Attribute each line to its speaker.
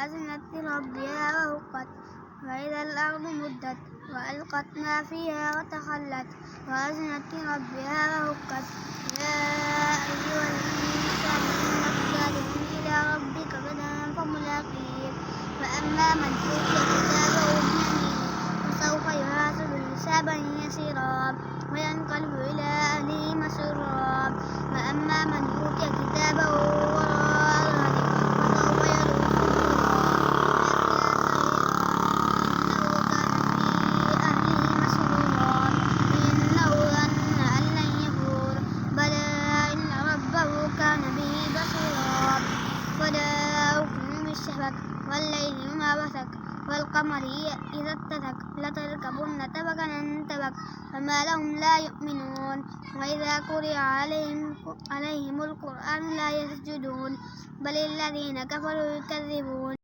Speaker 1: أذنت لربها وحقت وإذا الأرض مدت وألقت ما فيها وتخلت وأذنت لربها وحقت يا أيها الإنسان إنك كادح إلى ربك كدحا فملاقيه فأما من أوتي كتابه بيمينه فسوف يحاسب حسابا يسيرا وينقلب إلى أهله مسرورا وأما من أوتي كتابه وراء ظهره فسوف يدعو فلا أقسم بالشفق والليل وما وسق والقمر إذا اتسق لتركبن طبقا عن طبق فما لهم لا يؤمنون وإذا قرئ عليهم القرآن لا يسجدون بل الذين كفروا يكذبون.